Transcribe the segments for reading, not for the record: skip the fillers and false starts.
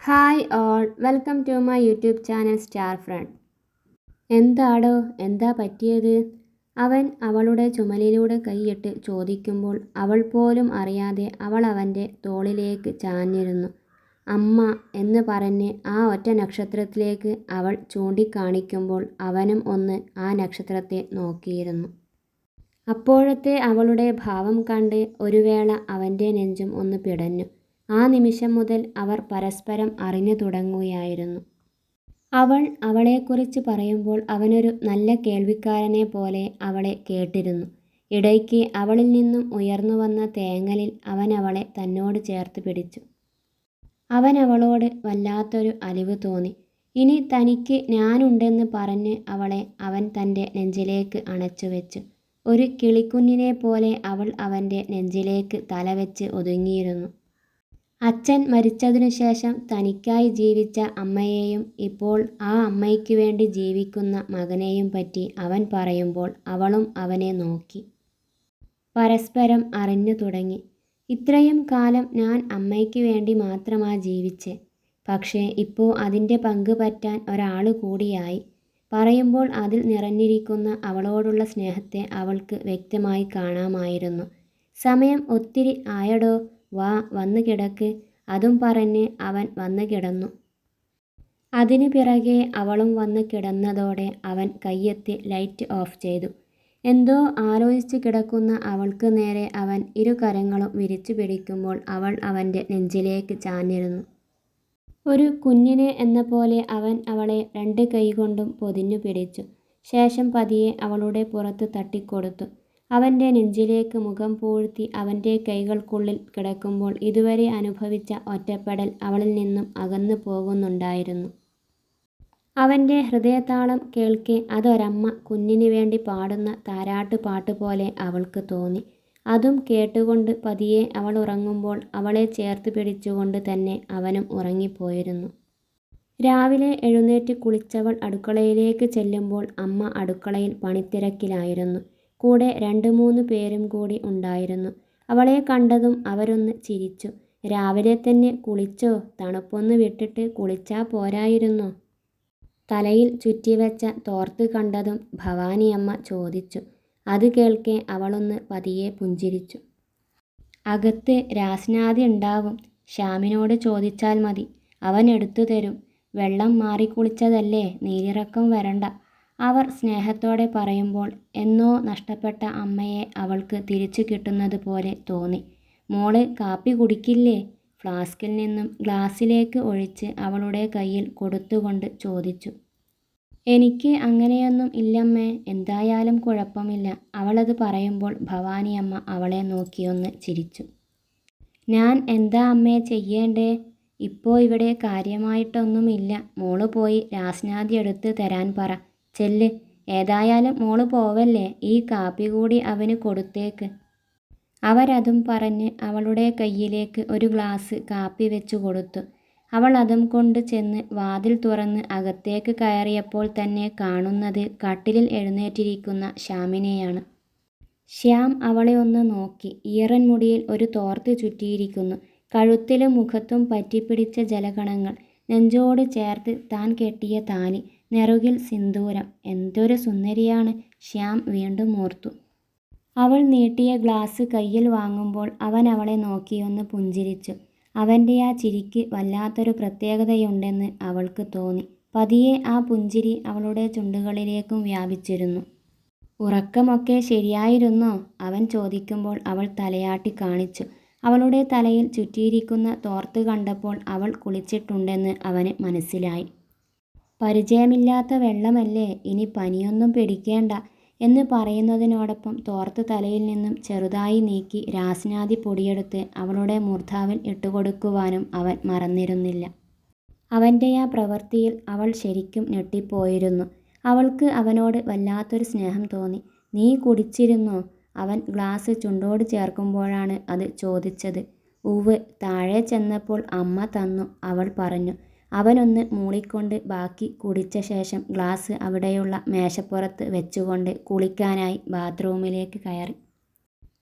Hi all, welcome to my YouTube channel star friend. എന്താടോ, എന്താ പറ്റിയത്? അവൻ അവളുടെ ചുമലിലൂടെ കൈയിട്ട് ചോദിക്കുമ്പോൾ അവൾ പോലും അറിയാതെ അവൾ അവൻ്റെ തോളിലേക്ക് ചാഞ്ഞിരുന്നു. അമ്മ എന്ന് പറഞ്ഞ് ആ ഒറ്റ നക്ഷത്രത്തിലേക്ക് അവൾ ചൂണ്ടിക്കാണിക്കുമ്പോൾ അവനും ഒന്ന് ആ നക്ഷത്രത്തെ നോക്കിയിരുന്നു. അപ്പോഴത്തെ അവളുടെ ഭാവം കണ്ട് ഒരു വേള അവൻ്റെ നെഞ്ചും ഒന്ന് പിടഞ്ഞു. ആ നിമിഷം മുതൽ അവർ പരസ്പരം അറിഞ്ഞു തുടങ്ങുകയായിരുന്നു. അവൾ അവളെക്കുറിച്ച് പറയുമ്പോൾ അവനൊരു നല്ല കേൾവിക്കാരനെ പോലെ അവളെ കേട്ടിരുന്നു. ഇടയ്ക്ക് അവളിൽ നിന്നും ഉയർന്നു വന്ന തേങ്ങലിൽ അവൻ അവളെ തന്നോട് ചേർത്ത് പിടിച്ചു. അവൻ അവളോട് വല്ലാത്തൊരു അലിവ് തോന്നി. ഇനി തനിക്ക് ഞാനുണ്ടെന്ന് പറഞ്ഞ് അവളെ അവൻ തൻ്റെ നെഞ്ചിലേക്ക് അണച്ചുവെച്ചു. ഒരു കിളിക്കുഞ്ഞിനെ പോലെ അവൾ അവൻ്റെ നെഞ്ചിലേക്ക് തലവെച്ച് ഒതുങ്ങിയിരുന്നു. അച്ഛൻ മരിച്ചതിനു ശേഷം തനിക്കായി ജീവിച്ച അമ്മയെയും ഇപ്പോൾ ആ അമ്മയ്ക്ക് വേണ്ടി ജീവിക്കുന്ന മകനെയും പറ്റി അവൻ പറയുമ്പോൾ അവളും അവനെ നോക്കി. പരസ്പരം അറിഞ്ഞു തുടങ്ങി. ഇത്രയും കാലം ഞാൻ അമ്മയ്ക്ക് വേണ്ടി മാത്രമാ ജീവിച്ചേ. പക്ഷേ ഇപ്പോൾ അതിൻ്റെ പങ്ക് പറ്റാൻ ഒരാൾ കൂടിയായി. പറയുമ്പോൾ അതിൽ നിറഞ്ഞിരിക്കുന്ന അവളോടുള്ള സ്നേഹത്തെ അവൾക്ക് വ്യക്തമായി കാണാമായിരുന്നു. സമയം ഒത്തിരി ആയടോ, വാ വന്ന് കിടക്ക്. അതും പറഞ്ഞ് അവൻ വന്ന് കിടന്നു. അതിനു പിറകെ അവളും വന്ന് കിടന്നതോടെ അവൻ കയ്യെത്തി ലൈറ്റ് ഓഫ് ചെയ്തു. എന്തോ ആലോചിച്ച് കിടക്കുന്ന അവൾക്ക് നേരെ അവൻ ഇരു കരങ്ങളും വിരിച്ചു പിടിക്കുമ്പോൾ അവൾ അവൻ്റെ നെഞ്ചിലേക്ക് ചാഞ്ഞിരുന്നു. ഒരു കുഞ്ഞിനെ എന്ന പോലെ അവൻ അവളെ രണ്ട് കൈകൊണ്ടും പൊതിഞ്ഞു പിടിച്ചു. ശേഷം പതിയെ അവളുടെ പുറത്ത് തട്ടിക്കൊടുത്തു. അവൻ്റെ നെഞ്ചിലേക്ക് മുഖം പൂഴ്ത്തി അവൻ്റെ കൈകൾക്കുള്ളിൽ കിടക്കുമ്പോൾ ഇതുവരെ അനുഭവിച്ച ഒറ്റപ്പെടൽ അവളിൽ നിന്നും അകന്നു പോകുന്നുണ്ടായിരുന്നു. അവൻ്റെ ഹൃദയതാളം കേൾക്കെ അതൊരമ്മ കുഞ്ഞിന് വേണ്ടി പാടുന്ന താരാട്ടുപാട്ട് പോലെ അവൾക്ക് തോന്നി. അതും കേട്ടുകൊണ്ട് പതിയെ അവൾ ഉറങ്ങുമ്പോൾ അവളെ ചേർത്ത് പിടിച്ചുകൊണ്ട് തന്നെ അവനും ഉറങ്ങിപ്പോയിരുന്നു. രാവിലെ എഴുന്നേറ്റ് കുളിച്ചവൾ അടുക്കളയിലേക്ക് ചെല്ലുമ്പോൾ അമ്മ അടുക്കളയിൽ പണിത്തിരക്കിലായിരുന്നു. കൂടെ 2-3 പേരും കൂടി ഉണ്ടായിരുന്നു. അവളെ കണ്ടതും അവരൊന്ന് ചിരിച്ചു. രാവിലെ തന്നെ കുളിച്ചോ? തണുപ്പൊന്ന് വിട്ടിട്ട് കുളിച്ചാ പോരായിരുന്നോ? തലയിൽ ചുറ്റിവെച്ച തോർത്ത് കണ്ടതും ഭവാനിയമ്മ ചോദിച്ചു. അത് കേൾക്കെ അവളൊന്ന് പതിയെ പുഞ്ചിരിച്ചു. അകത്ത് രാസ്നാദി ഉണ്ടാവും. ശ്യാമിനോട് ചോദിച്ചാൽ മതി, അവൻ എടുത്തു തരും. വെള്ളം മാറിക്കുളിച്ചതല്ലേ, നീരിറക്കം വരണ്ട. അവർ സ്നേഹത്തോടെ പറയുമ്പോൾ എന്നോ നഷ്ടപ്പെട്ട അമ്മയെ അവൾക്ക് തിരിച്ചു കിട്ടുന്നത് പോലെ തോന്നി. മോള് കാപ്പി കുടിക്കില്ലേ? ഫ്ലാസ്കിൽ നിന്നും ഗ്ലാസ്സിലേക്ക് ഒഴിച്ച് അവളുടെ കയ്യിൽ കൊടുത്തുകൊണ്ട് ചോദിച്ചു. എനിക്ക് അങ്ങനെയൊന്നും ഇല്ലമ്മേ, എന്തായാലും കുഴപ്പമില്ല. അവളത് പറയുമ്പോൾ ഭവാനിയമ്മ അവളെ നോക്കിയൊന്ന് ചിരിച്ചു. ഞാൻ എന്താ അമ്മേ ചെയ്യേണ്ടേ? ഇപ്പോൾ ഇവിടെ കാര്യമായിട്ടൊന്നുമില്ല. മോള് പോയി രാസ്നാദി എടുത്ത് തരാൻ പറ. ചെല്ല്. ഏതായാലും മോള് പോവല്ലേ, ഈ കാപ്പി കൂടി അവന് കൊടുത്തേക്ക്. അവരതും പറഞ്ഞ് അവളുടെ കയ്യിലേക്ക് ഒരു ഗ്ലാസ് കാപ്പി വെച്ചു കൊടുത്തു. അവൾ അതും കൊണ്ട് ചെന്ന് വാതിൽ തുറന്ന് അകത്തേക്ക് കയറിയപ്പോൾ തന്നെ കാണുന്നത് കട്ടിലിൽ എഴുന്നേറ്റിരിക്കുന്ന ശ്യാമിനെയാണ്. ശ്യാം അവളെ ഒന്ന് നോക്കി. ഈറൻ മുടിയിൽ ഒരു തോർത്ത് ചുറ്റിയിരിക്കുന്നു. കഴുത്തിലും മുഖത്തും പറ്റിപ്പിടിച്ച ജലകണങ്ങൾ. നെഞ്ചോട് ചേർത്ത് താൻ കെട്ടിയ താലി, നെറുകിൽ സിന്ദൂരം. എന്തൊരു സുന്ദരിയാണ്! ശ്യാം വീണ്ടും ഓർത്തു. അവൾ നീട്ടിയ ഗ്ലാസ് കയ്യിൽ വാങ്ങുമ്പോൾ അവൻ അവളെ നോക്കിയൊന്ന് പുഞ്ചിരിച്ചു. അവൻ്റെ ആ ചിരിക്ക് വല്ലാത്തൊരു പ്രത്യേകതയുണ്ടെന്ന് അവൾക്ക് തോന്നി. പതിയെ ആ പുഞ്ചിരി അവളുടെ ചുണ്ടുകളിലേക്കും വ്യാപിച്ചിരുന്നു. ഉറക്കമൊക്കെ ശരിയായിരുന്നോ? അവൻ ചോദിക്കുമ്പോൾ അവൾ തലയാട്ടി കാണിച്ചു. അവളുടെ തലയിൽ ചുറ്റിയിരിക്കുന്ന തോർത്ത് കണ്ടപ്പോൾ അവൾ കുളിച്ചിട്ടുണ്ടെന്ന് അവന് മനസ്സിലായി. പരിചയമില്ലാത്ത വെള്ളമല്ലേ, ഇനി പനിയൊന്നും പിടിക്കേണ്ട എന്ന് പറയുന്നതിനോടൊപ്പം തോർത്ത് തലയിൽ നിന്നും ചെറുതായി നീക്കി രാസ്നാദി പൊടിയെടുത്ത് അവളുടെ മൂർധാവിൽ ഇട്ടുകൊടുക്കുവാനും അവൻ മറന്നിരുന്നില്ല. അവൻ്റെ ആ പ്രവൃത്തിയിൽ അവൾ ശരിക്കും ഞെട്ടിപ്പോയിരുന്നു. അവൾക്ക് അവനോട് വല്ലാത്തൊരു സ്നേഹം തോന്നി. നീ കുടിച്ചിരുന്നോ? അവൻ ഗ്ലാസ് ചുണ്ടോട് ചേർക്കുമ്പോഴാണ് അത് ചോദിച്ചത്. ഉവ്, താഴെ ചെന്നപ്പോൾ അമ്മ തന്നു, അവൾ പറഞ്ഞു. അവനൊന്ന് മൂളിക്കൊണ്ട് ബാക്കി കുടിച്ച ശേഷം ഗ്ലാസ് അവിടെയുള്ള മേശപ്പുറത്ത് വെച്ചുകൊണ്ട് കുളിക്കാനായി ബാത്റൂമിലേക്ക് കയറി.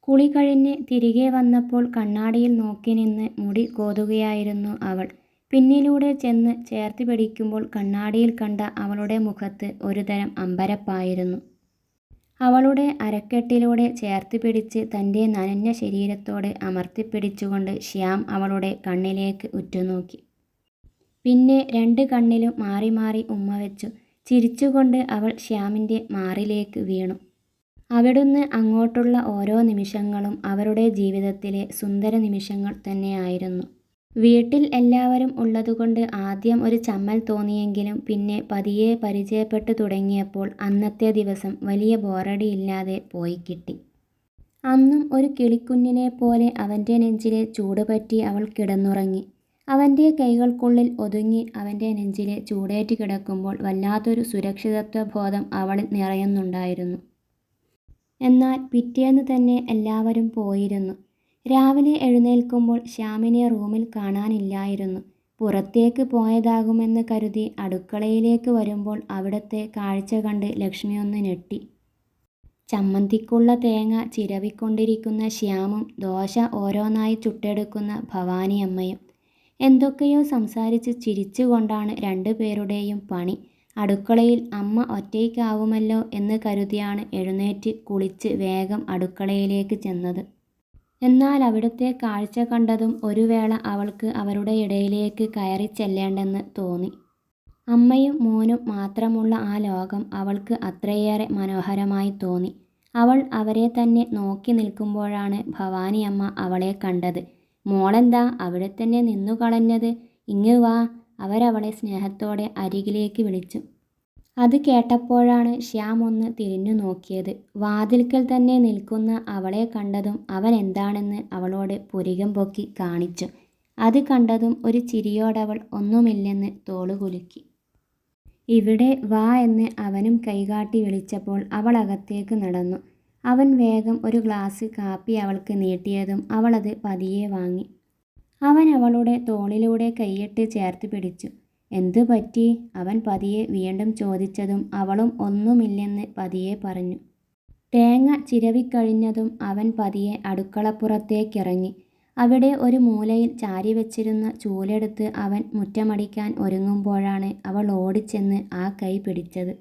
കുളി കഴിഞ്ഞ് തിരികെ വന്നപ്പോൾ കണ്ണാടിയിൽ നോക്കി നിന്ന് മുടി കോതുകയായിരുന്നു അവൾ. പിന്നിലൂടെ ചെന്ന് ചേർത്ത് പിടിക്കുമ്പോൾ കണ്ണാടിയിൽ കണ്ട അവളുടെ മുഖത്ത് ഒരുതരം അമ്പരപ്പായിരുന്നു. അവളുടെ അരക്കെട്ടിലൂടെ ചേർത്ത് പിടിച്ച് തൻ്റെ നനഞ്ഞ ശരീരത്തോട് അമർത്തിപ്പിടിച്ചുകൊണ്ട് ശ്യാം അവളുടെ കണ്ണിലേക്ക് ഉറ്റുനോക്കി. പിന്നെ 2 കണ്ണിലും മാറി മാറി ഉമ്മ വെച്ചു. ചിരിച്ചുകൊണ്ട് അവൾ ശ്യാമിൻ്റെ മാറിലേക്ക് വീണു. അവിടുന്ന് അങ്ങോട്ടുള്ള ഓരോ നിമിഷങ്ങളും അവരുടെ ജീവിതത്തിലെ സുന്ദര നിമിഷങ്ങൾ തന്നെയായിരുന്നു. വീട്ടിൽ എല്ലാവരും ഉള്ളതുകൊണ്ട് ആദ്യം ഒരു ചമ്മൽ തോന്നിയെങ്കിലും പിന്നെ പതിയെ പരിചയപ്പെട്ടു തുടങ്ങിയപ്പോൾ അന്നത്തെ ദിവസം വലിയ ബോറടിയില്ലാതെ പോയി കിട്ടി. അന്നും ഒരു കിളിക്കുഞ്ഞിനെ പോലെ അവൻ്റെ നെഞ്ചിലെ ചൂട് പറ്റി അവൾ കിടന്നുറങ്ങി. അവൻ്റെ കൈകൾക്കുള്ളിൽ ഒതുങ്ങി അവൻ്റെ നെഞ്ചിലെ ചൂടേറ്റ് കിടക്കുമ്പോൾ വല്ലാത്തൊരു സുരക്ഷിതത്വ ബോധം അവളിൽ നിറയുന്നുണ്ടായിരുന്നു. എന്നാൽ പിറ്റേന്ന് തന്നെ എല്ലാവരും പോയിരുന്നു. രാവിലെ എഴുന്നേൽക്കുമ്പോൾ ശ്യാമിനെ റൂമിൽ കാണാനില്ലായിരുന്നു. പുറത്തേക്ക് പോയതാകുമെന്ന് കരുതി അടുക്കളയിലേക്ക് വരുമ്പോൾ അവിടുത്തെ കാഴ്ച കണ്ട് ലക്ഷ്മി ഒന്ന് ഞെട്ടി. ചമ്മന്തിക്കുള്ള തേങ്ങ ചിരവിക്കൊണ്ടിരിക്കുന്ന ശ്യാമും ദോശ ഓരോന്നായി ചുട്ടെടുക്കുന്ന ഭവാനിയമ്മയും. എന്തൊക്കെയോ സംസാരിച്ച് ചിരിച്ചുകൊണ്ടാണ് 2 പേരുടെയും പണി. അടുക്കളയിൽ അമ്മ ഒറ്റയ്ക്കാവുമല്ലോ എന്ന് കരുതിയാണ് എഴുന്നേറ്റ് കുളിച്ച് വേഗം അടുക്കളയിലേക്ക് ചെന്നത്. എന്നാൽ അവിടുത്തെ കാഴ്ച കണ്ടതും ഒരു വേള അവൾക്ക് അവരുടെ ഇടയിലേക്ക് കയറി ചെല്ലേണ്ടെന്ന് തോന്നി. അമ്മയും മോനും മാത്രമുള്ള ആ ലോകം അവൾക്ക് അത്രയേറെ മനോഹരമായി തോന്നി. അവൾ അവരെ തന്നെ നോക്കി നിൽക്കുമ്പോഴാണ് ഭവാനിയമ്മ അവളെ കണ്ടത്. "മോളെന്താ അവിടെ തന്നെ നിന്നു കളഞ്ഞത്? ഇങ്ങ് വാ" അവരവളെ സ്നേഹത്തോടെ അരികിലേക്ക് വിളിച്ചു. അത് കേട്ടപ്പോഴാണ് ശ്യാം ഒന്ന് തിരിഞ്ഞു നോക്കിയത്. വാതിൽക്കൽ തന്നെ നിൽക്കുന്ന അവളെ കണ്ടതും അവൻ എന്താണെന്ന് അവളോട് പുരികം പൊക്കി കാണിച്ചു. അത് കണ്ടതും ഒരു ചിരിയോടവൾ ഒന്നുമില്ലെന്ന് തോളുകുലുക്കി. "ഇവിടെ വാ" എന്ന് അവനും കൈകാട്ടി വിളിച്ചപ്പോൾ അവൾ അകത്തേക്ക് നടന്നു. അവൻ വേഗം ഒരു ഗ്ലാസ് കാപ്പി അവൾക്ക് നീട്ടിയതും അവളത് പതിയെ വാങ്ങി. അവൻ അവളുടെ തോളിലൂടെ കൈയിട്ട് ചേർത്ത് പിടിച്ചു. "എന്തു പറ്റി?" അവൻ പതിയെ വീണ്ടും ചോദിച്ചതും അവളും ഒന്നുമില്ലെന്ന് പതിയെ പറഞ്ഞു. തേങ്ങ ചിരവിക്കഴിഞ്ഞതും അവൻ പതിയെ അടുക്കളപ്പുറത്തേക്കിറങ്ങി. അവിടെ ഒരു മൂലയിൽ ചാരിവെച്ചിരുന്ന ചൂലെടുത്ത് അവൻ മുറ്റമടിക്കാൻ ഒരുങ്ങുമ്പോഴാണ് അവൾ ഓടിച്ചെന്ന് ആ കൈ പിടിച്ചത്.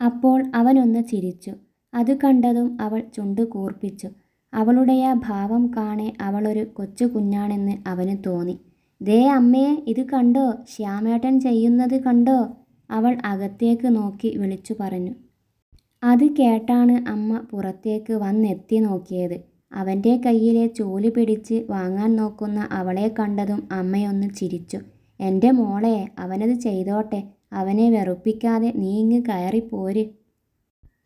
അപ്പോൾ അവനൊന്ന് ചിരിച്ചു. അത് കണ്ടതും അവൾ ചുണ്ട് കൂർപ്പിച്ചു. അവളുടെയാ ഭാവം കാണെ അവളൊരു കൊച്ചു കുഞ്ഞാണെന്ന് അവന് തോന്നി. "ദേ അമ്മേ, ഇത് കണ്ടോ? ശ്യാമേട്ടൻ ചെയ്യുന്നത് കണ്ടോ?" അവൾ അകത്തേക്ക് നോക്കി വിളിച്ചു പറഞ്ഞു. അത് കേട്ടാണ് അമ്മ പുറത്തേക്ക് വന്നെത്തി നോക്കിയത്. അവൻ്റെ കയ്യിലെ ചൂല് പിടിച്ച് വാങ്ങാൻ നോക്കുന്ന അവളെ കണ്ടതും അമ്മയൊന്ന് ചിരിച്ചു. "എൻ്റെ മോളെ, അവനത് ചെയ്തോട്ടെ. അവനെ വെറുപ്പിക്കാതെ നീ ഇങ്ങ് കയറിപ്പോര്"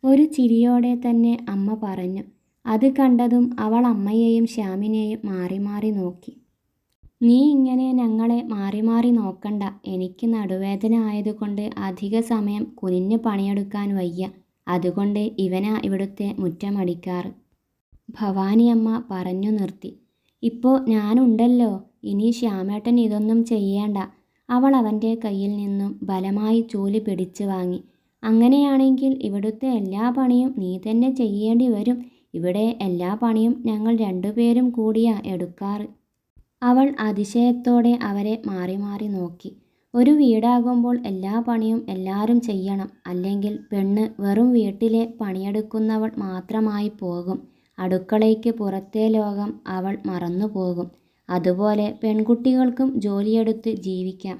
ഒരു ചിരിയോടെ തന്നെ അമ്മ പറഞ്ഞു. അത് കണ്ടതും അവൾ അമ്മയെയും ശ്യാമിനെയും മാറി മാറി നോക്കി. "നീ ഇങ്ങനെ ഞങ്ങളെ മാറി മാറി നോക്കണ്ട. എനിക്ക് നടുവേദന ആയതുകൊണ്ട് അധിക സമയം കുനിഞ്ഞ് പണിയെടുക്കാൻ വയ്യ. അതുകൊണ്ട് ഇവനാ ഇവിടുത്തെ മുറ്റമടിക്കാറ്" ഭവാനിയമ്മ പറഞ്ഞു നിർത്തി. "ഇപ്പോൾ ഞാനുണ്ടല്ലോ, ഇനി ശ്യാമേട്ടൻ ഇതൊന്നും ചെയ്യേണ്ട" അവൾ അവൻ്റെ കയ്യിൽ നിന്നും ബലമായി ചൂല് പിടിച്ച് വാങ്ങി. "അങ്ങനെയാണെങ്കിൽ ഇവിടുത്തെ എല്ലാ പണിയും നീ തന്നെ ചെയ്യേണ്ടി വരും. ഇവിടെ എല്ലാ പണിയും ഞങ്ങൾ 2 പേരും കൂടിയാ എടുക്കാറ്" അവൾ അതിശയത്തോടെ അവരെ മാറി മാറി നോക്കി. "ഒരു വീടാകുമ്പോൾ എല്ലാ പണിയും എല്ലാവരും ചെയ്യണം. അല്ലെങ്കിൽ പെണ്ണ് വെറും വീട്ടിലെ പണിയെടുക്കുന്നവൾ മാത്രമായി പോകും. അടുക്കളയ്ക്ക് പുറത്തെ ലോകം അവൾ മറന്നുപോകും. അതുപോലെ പെൺകുട്ടികൾക്കും ജോലിയെടുത്ത് ജീവിക്കാം.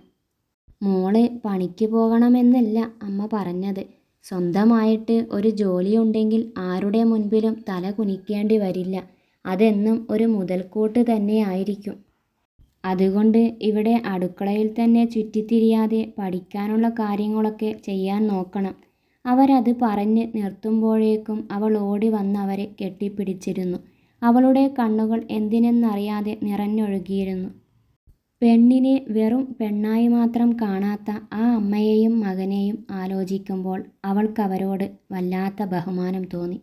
മോള് പണിക്ക് പോകണമെന്നല്ല അമ്മ പറഞ്ഞത്. സ്വന്തമായിട്ട് ഒരു ജോലിയുണ്ടെങ്കിൽ ആരുടെ മുൻപിലും തല കുനിക്കേണ്ടി വരില്ല. അതെന്നും ഒരു മുതൽക്കൂട്ട് തന്നെയായിരിക്കും. അതുകൊണ്ട് ഇവിടെ അടുക്കളയിൽ തന്നെ ചുറ്റിത്തിരിയാതെ പഠിക്കാനുള്ള കാര്യങ്ങളൊക്കെ ചെയ്യാൻ നോക്കണം" അവരത് പറഞ്ഞ് നിർത്തുമ്പോഴേക്കും അവൾ ഓടി വന്നവരെ കെട്ടിപ്പിടിച്ചിരുന്നു. അവളുടെ കണ്ണുകൾ എന്തിനെന്നറിയാതെ നിറഞ്ഞൊഴുകിയിരുന്നു. പെണ്ണിനെ വെറും പെണ്ണായി മാത്രം കാണാത്ത ആ അമ്മയെയും മകനെയും ആലോചിക്കുമ്പോൾ അവൾക്കവരോട് വല്ലാത്ത ബഹുമാനം തോന്നി.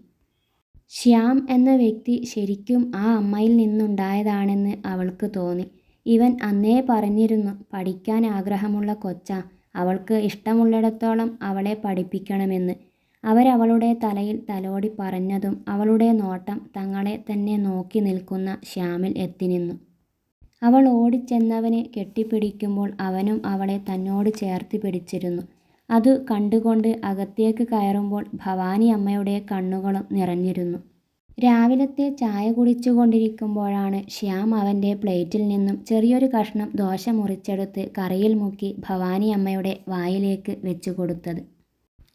ശ്യാം എന്ന വ്യക്തി ശരിക്കും ആ അമ്മയിൽ നിന്നുണ്ടായതാണെന്ന് അവൾക്ക് തോന്നി. ഇവൻ അന്നേ പറഞ്ഞിരുന്നു, പഠിക്കാൻ ആഗ്രഹമുള്ള കൊച്ചാ, അവൾക്ക് ഇഷ്ടമുള്ളിടത്തോളം അവളെ പഠിപ്പിക്കണമെന്ന്. അവരവളുടെ തലയിൽ തലോടി പറഞ്ഞതും അവളുടെ നോട്ടം തങ്ങളെ തന്നെ നോക്കി നിൽക്കുന്ന ശ്യാമിൽ എത്തിനിന്നു. അവൾ ഓടിച്ചെന്നവനെ കെട്ടിപ്പിടിക്കുമ്പോൾ അവനും അവളെ തന്നോട് ചേർത്ത് പിടിച്ചിരുന്നു. അത് കണ്ടുകൊണ്ട് അകത്തേക്ക് കയറുമ്പോൾ ഭവാനി അമ്മയുടെ കണ്ണുകളും നിറഞ്ഞിരുന്നു. രാവിലത്തെ ചായ കുടിച്ചു കൊണ്ടിരിക്കുമ്പോഴാണ് ശ്യാം അവൻ്റെ പ്ലേറ്റിൽ നിന്നും ചെറിയൊരു കഷ്ണം ദോശ മുറിച്ചെടുത്ത് കറിയിൽ മുക്കി ഭവാനി അമ്മയുടെ വായിലേക്ക് വെച്ചു കൊടുത്തത്.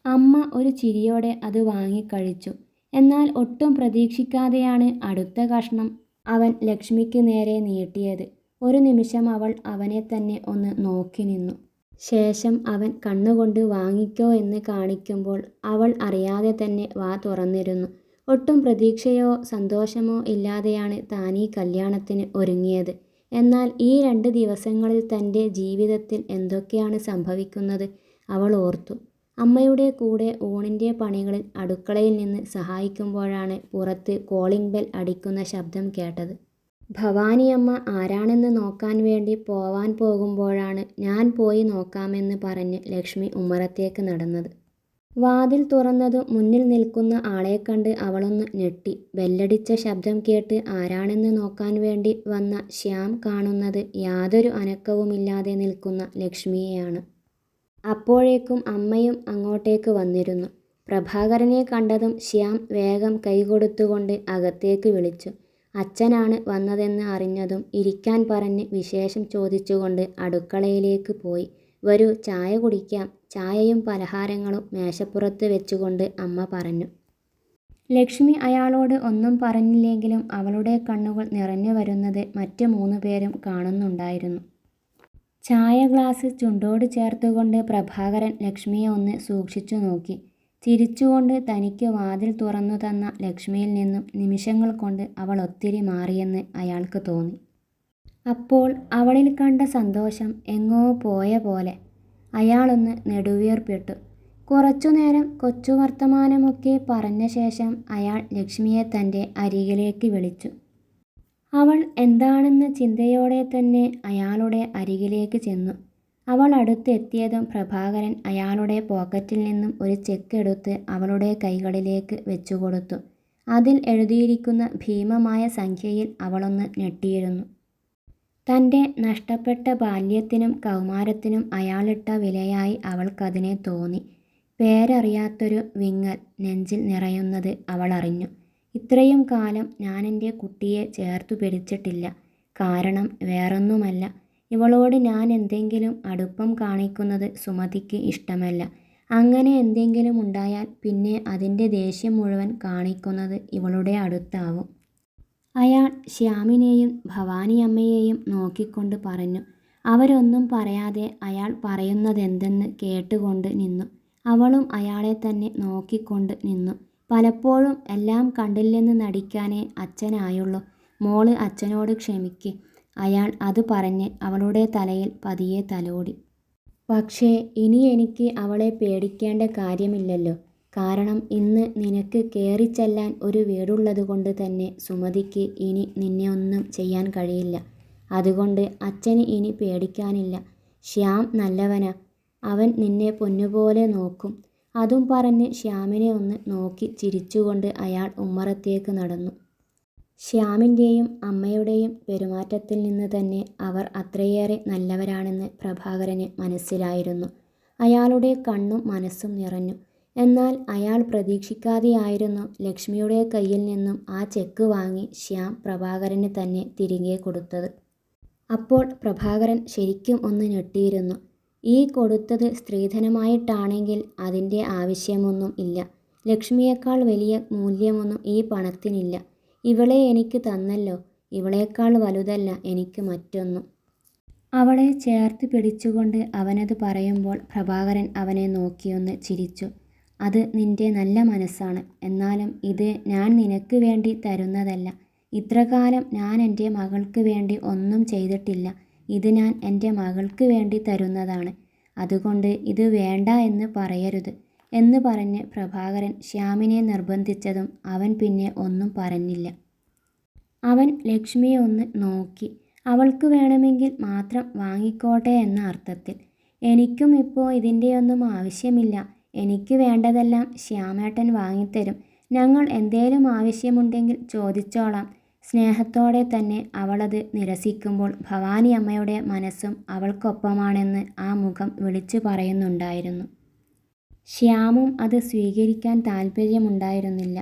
അമ്മ ഒരു ചിരിയോടെ അത് വാങ്ങിക്കഴിച്ചു. എന്നാൽ ഒട്ടും പ്രതീക്ഷിക്കാതെയാണ് അടുത്ത കഷ്ണം അവൻ ലക്ഷ്മിക്ക് നേരെ നീട്ടിയത്. ഒരു നിമിഷം അവൾ അവനെ തന്നെ ഒന്ന് നോക്കി നിന്നു. ശേഷം അവൻ കണ്ണുകൊണ്ട് വാങ്ങിക്കോ എന്ന് കാണിക്കുമ്പോൾ അവൾ അറിയാതെ തന്നെ വാ തുറന്നിരുന്നു. ഒട്ടും പ്രതീക്ഷയോ സന്തോഷമോ ഇല്ലാതെയാണ് താൻ ഈ കല്യാണത്തിന് ഒരുങ്ങിയത്. എന്നാൽ ഈ 2 ദിവസങ്ങളിൽ തൻ്റെ ജീവിതത്തിൽ എന്തൊക്കെയാണ് സംഭവിക്കുന്നത് അവൾ ഓർത്തു. അമ്മയുടെ കൂടെ ഊണിൻ്റെ പണികളിൽ അടുക്കളയിൽ നിന്ന് സഹായിക്കുമ്പോഴാണ് പുറത്ത് കോളിംഗ് ബെൽ അടിക്കുന്ന ശബ്ദം കേട്ടത്. ഭവാനിയമ്മ ആരാണെന്ന് നോക്കാൻ വേണ്ടി പോവാൻ പോകുമ്പോഴാണ് ഞാൻ പോയി നോക്കാമെന്ന് പറഞ്ഞ് ലക്ഷ്മി ഉമ്മറത്തേക്ക് നടന്നത്. വാതിൽ തുറന്നതും മുന്നിൽ നിൽക്കുന്ന ആളെ കണ്ട് അവളൊന്ന് ഞെട്ടി. ബെല്ലടിച്ച ശബ്ദം കേട്ട് ആരാണെന്ന് നോക്കാൻ വേണ്ടി വന്ന ശ്യാം കാണുന്നത് യാതൊരു അനക്കവുമില്ലാതെ നിൽക്കുന്ന ലക്ഷ്മിയെയാണ്. അപ്പോഴേക്കും അമ്മയും അങ്ങോട്ടേക്ക് വന്നിരുന്നു. പ്രഭാകരനെ കണ്ടതും ശ്യാം വേഗം കൈകൊടുത്തുകൊണ്ട് അകത്തേക്ക് വിളിച്ചു. അച്ഛനാണ് വന്നതെന്ന് അറിഞ്ഞതും ഇരിക്കാൻ പറഞ്ഞ് വിശേഷം ചോദിച്ചുകൊണ്ട് അടുക്കളയിലേക്ക് പോയി. വരൂ, ചായ കുടിക്കാം. ചായയും പലഹാരങ്ങളും മേശപ്പുറത്ത് വെച്ചുകൊണ്ട് അമ്മ പറഞ്ഞു. ലക്ഷ്മി അയാളോട് ഒന്നും പറഞ്ഞില്ലെങ്കിലും അവളുടെ കണ്ണുകൾ നിറഞ്ഞു വരുന്നത് മറ്റ് 3 പേരും കാണുന്നുണ്ടായിരുന്നു. ചായ ഗ്ലാസ് ചുണ്ടോട് ചേർത്തുകൊണ്ട് പ്രഭാകരൻ ലക്ഷ്മിയെ ഒന്ന് സൂക്ഷിച്ചു നോക്കി. ചിരിച്ചുകൊണ്ട് തനിക്ക് വാതിൽ തുറന്നു തന്ന ലക്ഷ്മിയിൽ നിന്നും നിമിഷങ്ങൾ കൊണ്ട് അവൾ ഒത്തിരി മാറിയെന്ന് അയാൾക്ക് തോന്നി. അപ്പോൾ അവളിൽ കണ്ട സന്തോഷം എങ്ങോ പോയ പോലെ. അയാളൊന്ന് നെടുവീർപ്പിട്ടു. കുറച്ചുനേരം കൊച്ചു വർത്തമാനമൊക്കെ പറഞ്ഞ ശേഷം അയാൾ ലക്ഷ്മിയെ തൻ്റെ അരികിലേക്ക് വിളിച്ചു. അവൾ എന്താണെന്ന ചിന്തയോടെ തന്നെ അയാളുടെ അരികിലേക്ക് ചെന്നു. അവൾ അടുത്തെത്തിയതും പ്രഭാകരൻ അയാളുടെ പോക്കറ്റിൽ നിന്നും ഒരു ചെക്ക് എടുത്ത് അവളുടെ കൈകളിലേക്ക് വെച്ചുകൊടുത്തു. അതിൽ എഴുതിയിരിക്കുന്ന ഭീമമായ സംഖ്യയിൽ അവളൊന്ന് ഞെട്ടിയിരുന്നു. തൻ്റെ നഷ്ടപ്പെട്ട ബാല്യത്തിനും കൗമാരത്തിനും അയാളിട്ട വിലയായി അവൾക്കതിനെ തോന്നി. പേരറിയാത്തൊരു വിങ്ങൽ നെഞ്ചിൽ നിറയുന്നത് അവൾ അറിഞ്ഞു. ഇത്രയും കാലം ഞാനെൻ്റെ കുട്ടിയെ ചേർത്തു പിടിച്ചിട്ടില്ല. കാരണം വേറൊന്നുമല്ല, ഇവളോട് ഞാൻ എന്തെങ്കിലും അടുപ്പം കാണിക്കുന്നത് സുമതിക്ക് ഇഷ്ടമല്ല. അങ്ങനെ എന്തെങ്കിലും ഉണ്ടായാൽ പിന്നെ അതിൻ്റെ ദേഷ്യം മുഴുവൻ കാണിക്കുന്നത് ഇവളുടെ അടുത്താവും. അയാൾ ശ്യാമിനെയും ഭവാനിയമ്മയെയും നോക്കിക്കൊണ്ട് പറഞ്ഞു. അവരൊന്നും പറയാതെ അയാൾ പറയുന്നതെന്തെന്ന് കേട്ടുകൊണ്ട് നിന്നു. അവളും അയാളെ തന്നെ നോക്കിക്കൊണ്ട് നിന്നു. പലപ്പോഴും എല്ലാം കണ്ടില്ലെന്ന് നടിക്കാനേ അച്ഛനായുള്ളൂ. മോള് അച്ഛനോട് ക്ഷമിക്ക്. അയാൾ അത് പറഞ്ഞ് അവളുടെ തലയിൽ പതിയെ തലോടി. പക്ഷേ ഇനി എനിക്ക് അവളെ പേടിക്കേണ്ട കാര്യമില്ലല്ലോ. കാരണം ഇന്ന് നിനക്ക് കയറിച്ചെല്ലാൻ ഒരു വീടുള്ളതുകൊണ്ട് തന്നെ സുമതിക്ക് ഇനി നിന്നെ ഒന്നും ചെയ്യാൻ കഴിയില്ല. അതുകൊണ്ട് അച്ഛന് ഇനി പേടിക്കാനില്ല. ശ്യാം നല്ലവനാ, അവൻ നിന്നെ പൊന്നുപോലെ നോക്കും. അതും പറഞ്ഞ് ശ്യാമിനെ ഒന്ന് നോക്കി ചിരിച്ചുകൊണ്ട് അയാൾ ഉമ്മറത്തേക്ക് നടന്നു. ശ്യാമിൻ്റെയും അമ്മയുടെയും പെരുമാറ്റത്തിൽ നിന്ന് തന്നെ അവർ അത്രയേറെ നല്ലവരാണെന്ന് പ്രഭാകരന് മനസ്സിലായിരുന്നു. അയാളുടെ കണ്ണും മനസ്സും നിറഞ്ഞു. എന്നാൽ അയാൾ പ്രതീക്ഷിക്കാതെയായിരുന്നു ലക്ഷ്മിയുടെ കയ്യിൽ നിന്നും ആ ചെക്ക് വാങ്ങി ശ്യാം പ്രഭാകരന് തന്നെ തിരികെ കൊടുത്തത്. അപ്പോൾ പ്രഭാകരൻ ശരിക്കും ഒന്ന് ഞെട്ടിയിരുന്നു. ഈ കൊടുത്തത് സ്ത്രീധനമായിട്ടാണെങ്കിൽ അതിൻ്റെ ആവശ്യമൊന്നും ഇല്ല. ലക്ഷ്മിയേക്കാൾ വലിയ മൂല്യമൊന്നും ഈ പണത്തിനില്ല. ഇവളെ എനിക്ക് തന്നല്ലോ, ഇവളേക്കാൾ വലുതല്ല എനിക്ക് മറ്റൊന്നും. അവളെ ചേർത്ത് പിടിച്ചുകൊണ്ട് അവനത് പറയുമ്പോൾ പ്രഭാകരൻ അവനെ നോക്കിയൊന്ന് ചിരിച്ചു. അത് നിന്റെ നല്ല മനസ്സാണ്. എന്നാലും ഇത് ഞാൻ നിനക്ക് വേണ്ടി തരുന്നതല്ല. ഇത്രകാലം ഞാൻ എൻ്റെ മകൾക്ക് വേണ്ടി ഒന്നും ചെയ്തിട്ടില്ല. ഇത് ഞാൻ എൻ്റെ മകൾക്ക് വേണ്ടി തരുന്നതാണ്. അതുകൊണ്ട് ഇത് വേണ്ട എന്ന് പറയരുത് എന്ന് പറഞ്ഞ് പ്രഭാകരൻ ശ്യാമിനെ നിർബന്ധിച്ചതും അവൻ പിന്നെ ഒന്നും പറഞ്ഞില്ല. അവൻ ലക്ഷ്മിയെ ഒന്ന് നോക്കി. അവൾക്ക് വേണമെങ്കിൽ മാത്രം വാങ്ങിക്കോട്ടെ എന്ന അർത്ഥത്തിൽ. എനിക്കും ഇപ്പോൾ ഇതിൻ്റെയൊന്നും ആവശ്യമില്ല. എനിക്ക് വേണ്ടതെല്ലാം ശ്യാമേട്ടൻ വാങ്ങിത്തരും. ഞങ്ങൾ എന്തേലും ആവശ്യമുണ്ടെങ്കിൽ ചോദിച്ചോളാം. സ്നേഹത്തോടെ തന്നെ അവളത് നിരസിക്കുമ്പോൾ ഭവാനി അമ്മയുടെ മനസ്സും അവൾക്കൊപ്പമാണെന്ന് ആ മുഖം വിളിച്ചു പറയുന്നുണ്ടായിരുന്നു. ശ്യാമും അത് സ്വീകരിക്കാൻ താല്പര്യമുണ്ടായിരുന്നില്ല.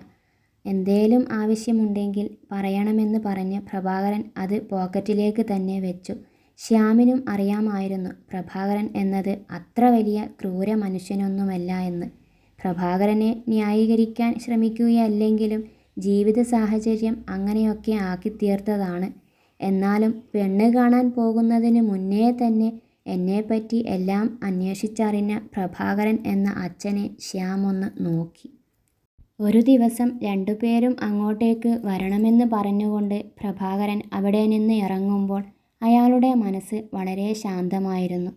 എന്തേലും ആവശ്യമുണ്ടെങ്കിൽ പറയണമെന്ന് പറഞ്ഞ് പ്രഭാകരൻ അത് പോക്കറ്റിലേക്ക് തന്നെ വെച്ചു. ശ്യാമിനും അറിയാമായിരുന്നു പ്രഭാകരൻ എന്നത് അത്ര വലിയ ക്രൂര മനുഷ്യനൊന്നുമല്ല എന്ന്. പ്രഭാകരനെ ന്യായീകരിക്കാൻ ശ്രമിക്കുകയല്ലെങ്കിലും ജീവിത സാഹചര്യം അങ്ങനെയൊക്കെ ആക്കിത്തീർത്തതാണ്. എന്നാലും പെണ്ണ് കാണാൻ പോകുന്നതിന് മുന്നേ തന്നെ എന്നെപ്പറ്റി എല്ലാം അന്വേഷിച്ചറിഞ്ഞ പ്രഭാകരൻ എന്ന അച്ഛനെ ശ്യാം ഒന്ന് നോക്കി. ഒരു ദിവസം രണ്ടുപേരും അങ്ങോട്ടേക്ക് വരണമെന്ന് പറഞ്ഞുകൊണ്ട് പ്രഭാകരൻ അവിടെ നിന്ന് ഇറങ്ങുമ്പോൾ അയാളുടെ മനസ്സ് വളരെ ശാന്തമായിരുന്നു.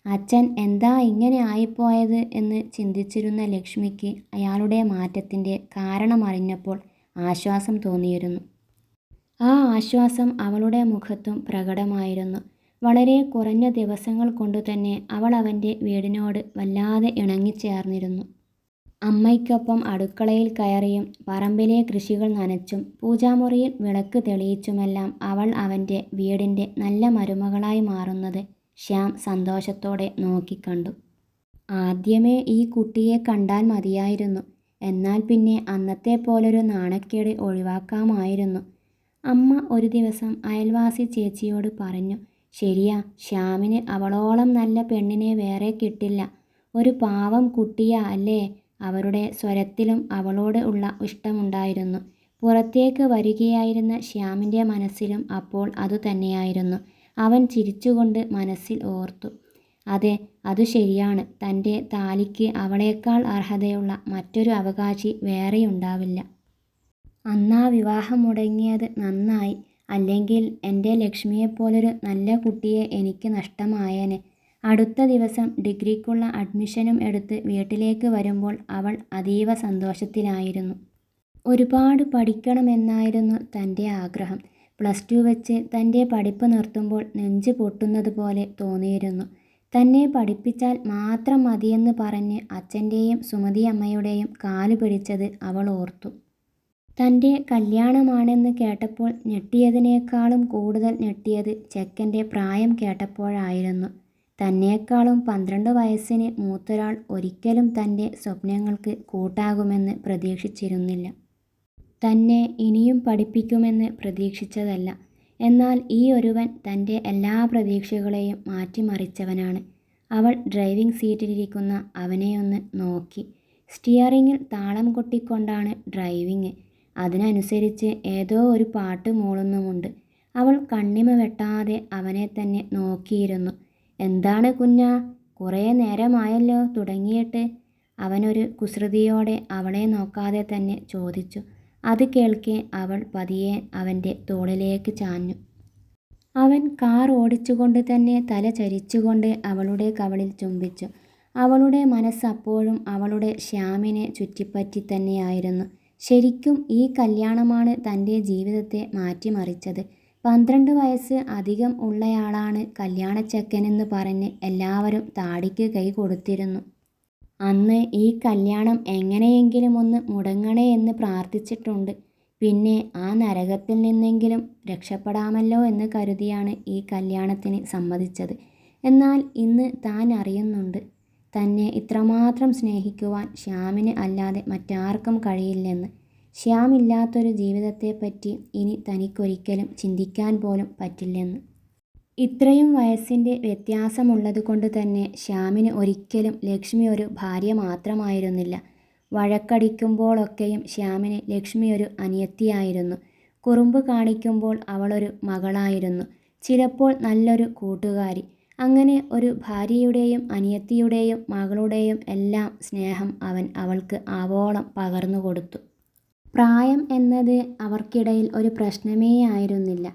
അച്ഛൻ എന്താ ഇങ്ങനെ ആയിപ്പോയത് എന്ന് ചിന്തിച്ചിരുന്ന ലക്ഷ്മിക്ക് അയാളുടെ മാറ്റത്തിൻ്റെ കാരണമറിഞ്ഞപ്പോൾ ആശ്വാസം തോന്നിയിരുന്നു. ആ ആശ്വാസം അവളുടെ മുഖത്തും പ്രകടമായിരുന്നു. വളരെ കുറഞ്ഞ ദിവസങ്ങൾ കൊണ്ടുതന്നെ അവൾ അവൻ്റെ വീടിനോട് വല്ലാതെ ഇണങ്ങിച്ചേർന്നിരുന്നു. അമ്മയ്ക്കൊപ്പം അടുക്കളയിൽ കയറിയും പറമ്പിലെ കൃഷികൾ നനച്ചും പൂജാമുറിയിൽ വിളക്ക് തെളിയിച്ചുമെല്ലാം അവൾ അവൻ്റെ വീടിൻ്റെ നല്ല മരുമകളായി മാറുന്നത് ശ്യാം സന്തോഷത്തോടെ നോക്കിക്കണ്ടു. ആദ്യമേ ഈ കുട്ടിയെ കണ്ടാൽ മതിയായിരുന്നു. എന്നാൽ പിന്നെ അന്നത്തെ പോലൊരു നാണക്കേട് ഒഴിവാക്കാമായിരുന്നു. അമ്മ ഒരു ദിവസം അയൽവാസി ചേച്ചിയോട് പറഞ്ഞു. ശരിയാ, ശ്യാമിന് അവളോളം നല്ല പെണ്ണിനെ വേറെ കിട്ടില്ല. ഒരു പാവം കുട്ടിയാ അല്ലേ? അവരുടെ സ്വരത്തിലും അവളോട് ഉള്ള ഇഷ്ടമുണ്ടായിരുന്നു. പുറത്തേക്ക് വരികയായിരുന്ന ശ്യാമിൻ്റെ മനസ്സിലും അപ്പോൾ അതുതന്നെയായിരുന്നു. അവൻ ചിരിച്ചുകൊണ്ട് മനസ്സിൽ ഓർത്തു. അതെ, അതു ശരിയാണ്. തൻ്റെ താലിക്ക് അവളേക്കാൾ അർഹതയുള്ള മറ്റൊരു അവകാശി വേറെയുണ്ടാവില്ല. അന്നാ വിവാഹം മുടങ്ങിയത് നന്നായി. അല്ലെങ്കിൽ എൻ്റെ ലക്ഷ്മിയെപ്പോലൊരു നല്ല കുട്ടിയെ എനിക്ക് നഷ്ടമായേനെ. അടുത്ത ദിവസം ഡിഗ്രിക്കുള്ള അഡ്മിഷനും എടുത്ത് വീട്ടിലേക്ക് വരുമ്പോൾ അവൾ അതീവ സന്തോഷത്തിലായിരുന്നു. ഒരുപാട് പഠിക്കണമെന്നായിരുന്നു തൻ്റെ ആഗ്രഹം. +2 വെച്ച് തൻ്റെ പഠിപ്പ് നിർത്തുമ്പോൾ നെഞ്ച് പൊട്ടുന്നത് പോലെ തോന്നിയിരുന്നു. തന്നെ പഠിപ്പിച്ചാൽ മാത്രം മതിയെന്ന് പറഞ്ഞ് അച്ഛൻ്റെയും സുമതി അമ്മയുടെയും കാല് പിടിച്ചത് അവൾ ഓർത്തു. തൻ്റെ കല്യാണമാണെന്ന് കേട്ടപ്പോൾ ഞെട്ടിയതിനേക്കാളും കൂടുതൽ ഞെട്ടിയത് ചെക്കൻ്റെ പ്രായം കേട്ടപ്പോഴായിരുന്നു. തന്നേക്കാളും 12 വയസ്സിന് മൂത്തൊരാൾ ഒരിക്കലും തൻ്റെ സ്വപ്നങ്ങൾക്ക് കൂട്ടാകുമെന്ന് പ്രതീക്ഷിച്ചിരുന്നില്ല. തന്നെ ഇനിയും പഠിപ്പിക്കുമെന്ന് പ്രതീക്ഷിച്ചതല്ല. എന്നാൽ ഈ ഒരുവൻ തൻ്റെ എല്ലാ പ്രതീക്ഷകളെയും മാറ്റിമറിച്ചവനാണ്. അവൾ ഡ്രൈവിംഗ് സീറ്റിലിരിക്കുന്ന അവനെയൊന്ന് നോക്കി. സ്റ്റിയറിങ്ങിൽ താളം കൊട്ടിക്കൊണ്ടാണ് ഡ്രൈവിംഗ്. അതിനനുസരിച്ച് ഏതോ ഒരു പാട്ട് മൂളുന്നുമുണ്ട്. അവൾ കണ്ണിമ വെട്ടാതെ അവനെ തന്നെ നോക്കിയിരുന്നു. എന്താണ് കുഞ്ഞാ, കുറേ നേരമായല്ലോ തുടങ്ങിയിട്ട്? അവനൊരു കുസൃതിയോടെ അവളെ നോക്കാതെ തന്നെ ചോദിച്ചു. അത് കേൾക്കെ അവൾ പതിയെ അവൻ്റെ തോളിലേക്ക് ചാഞ്ഞു. അവൻ കാർ ഓടിച്ചുകൊണ്ട് തന്നെ തല ചരിച്ചുകൊണ്ട് അവളുടെ കവിളിൽ ചുംബിച്ചു. അവളുടെ മനസ്സ് അപ്പോഴും അവളുടെ ശ്യാമിനെ ചുറ്റിപ്പറ്റി തന്നെയായിരുന്നു. ശരിക്കും ഈ കല്യാണമാണ് തൻ്റെ ജീവിതത്തെ മാറ്റിമറിച്ചത്. 12 വയസ്സ് അധികം ഉള്ളയാളാണ് കല്യാണച്ചക്കനെന്ന് പറഞ്ഞ് എല്ലാവരും താടിക്ക് കൈ കൊടുത്തിരുന്നു. അന്ന് ഈ കല്യാണം എങ്ങനെയെങ്കിലും ഒന്ന് മുടങ്ങണേ എന്ന് പ്രാർത്ഥിച്ചിട്ടുണ്ട്. പിന്നെ ആ നരകത്തിൽ നിന്നെങ്കിലും രക്ഷപ്പെടാമല്ലോ എന്ന് കരുതിയാണ് ഈ കല്യാണത്തിന് സമ്മതിച്ചത്. എന്നാൽ ഇന്ന് താൻ അറിയുന്നുണ്ട്, തന്നെ ഇത്രമാത്രം സ്നേഹിക്കുവാൻ ശ്യാമിന് അല്ലാതെ മറ്റാർക്കും കഴിയില്ലെന്ന്. ശ്യാമില്ലാത്തൊരു ജീവിതത്തെപ്പറ്റി ഇനി തനിക്കൊരിക്കലും ചിന്തിക്കാൻ പോലും പറ്റില്ലെന്ന്. ഇത്രയും വയസ്സിൻ്റെ വ്യത്യാസമുള്ളതുകൊണ്ട് തന്നെ ശ്യാമിന് ഒരിക്കലും ലക്ഷ്മി ഒരു ഭാര്യ മാത്രമായിരുന്നില്ല. വഴക്കടിക്കുമ്പോഴൊക്കെയും ശ്യാമിന് ലക്ഷ്മി ഒരു അനിയത്തിയായിരുന്നു. കുറുമ്പ് കാണിക്കുമ്പോൾ അവളൊരു മകളായിരുന്നു. ചിലപ്പോൾ നല്ലൊരു കൂട്ടുകാരി. അങ്ങനെ ഒരു ഭാര്യയുടെയും അനിയത്തിയുടെയും മകളുടെയും എല്ലാം സ്നേഹം അവൻ അവൾക്ക് ആവോളം പകർന്നു കൊടുത്തു. പ്രായം എന്നത് അവർക്കിടയിൽ ഒരു പ്രശ്നമേ ആയിരുന്നില്ല.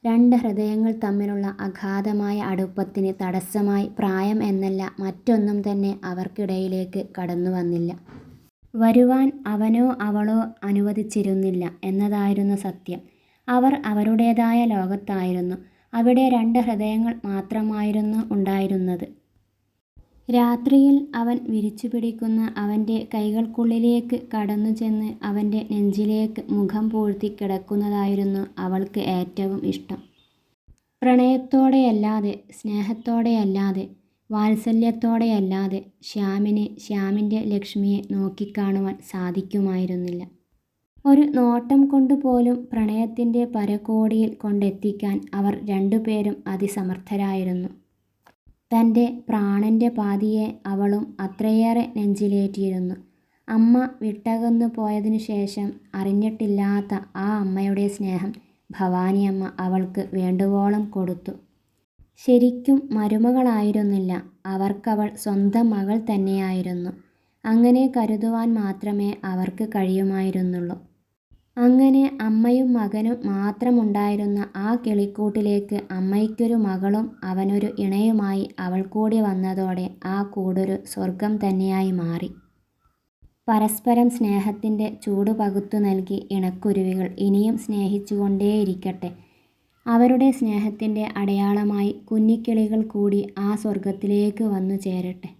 രണ്ട് ഹൃദയങ്ങൾ തമ്മിലുള്ള അഗാധമായ അടുപ്പത്തിന് തടസ്സമായി പ്രായം എന്നല്ല മറ്റൊന്നും തന്നെ അവർക്കിടയിലേക്ക് കടന്നു വന്നില്ല. വരുവാൻ അവനോ അവളോ അനുവദിച്ചിരുന്നില്ല എന്നതായിരുന്നു സത്യം. അവർ അവരുടേതായ ലോകത്തായിരുന്നു. അവിടെ രണ്ട് ഹൃദയങ്ങൾ മാത്രമായിരുന്നു ഉണ്ടായിരുന്നത്. രാത്രിയിൽ അവൻ വിരിച്ചു പിടിക്കുന്ന അവൻ്റെ കൈകൾക്കുള്ളിലേക്ക് കടന്നു ചെന്ന് അവൻ്റെ നെഞ്ചിലേക്ക് മുഖം പൂഴ്ത്തി കിടക്കുന്നതായിരുന്നു അവൾക്ക് ഏറ്റവും ഇഷ്ടം. പ്രണയത്തോടെയല്ലാതെ, സ്നേഹത്തോടെയല്ലാതെ, വാത്സല്യത്തോടെയല്ലാതെ ശ്യാമിന് ശ്യാമിൻ്റെ ലക്ഷ്മിയെ നോക്കിക്കാണുവാൻ സാധിക്കുമായിരുന്നില്ല. ഒരു നോട്ടം കൊണ്ടുപോലും പ്രണയത്തിൻ്റെ പരകോടിയിൽ കൊണ്ടെത്തിക്കാൻ അവർ രണ്ടുപേരും അതിസമർത്ഥരായിരുന്നു. തൻ്റെ പ്രാണൻ്റെ പാതിയെ അവളും അത്രയേറെ നെഞ്ചിലേറ്റിയിരുന്നു. അമ്മ വിട്ടകന്നു പോയതിനു ശേഷം അറിഞ്ഞിട്ടില്ലാത്ത ആ അമ്മയുടെ സ്നേഹം ഭവാനിയമ്മ അവൾക്ക് വേണ്ടുവോളം കൊടുത്തു. ശരിക്കും മരുമകളായിരുന്നില്ല, അവർക്കവൾ സ്വന്തം മകൾ തന്നെയായിരുന്നു. അങ്ങനെ കരുതുവാൻ മാത്രമേ അവർക്ക് കഴിയുമായിരുന്നുള്ളൂ. അങ്ങനെ അമ്മയും മകനും മാത്രമുണ്ടായിരുന്ന ആ കിളിക്കൂട്ടിലേക്ക് അമ്മയ്ക്കൊരു മകളും അവനൊരു ഇണയുമായി അവൾ കൂടി വന്നതോടെ ആ കൂടൊരു സ്വർഗം തന്നെയായി മാറി. പരസ്പരം സ്നേഹത്തിൻ്റെ ചൂട് പകുത്തു നൽകി ഇണക്കുരുവികൾ ഇനിയും സ്നേഹിച്ചുകൊണ്ടേയിരിക്കട്ടെ. അവരുടെ സ്നേഹത്തിൻ്റെ അടയാളമായി കുഞ്ഞിക്കിളികൾ കൂടി ആ സ്വർഗത്തിലേക്ക് വന്നു ചേരട്ടെ.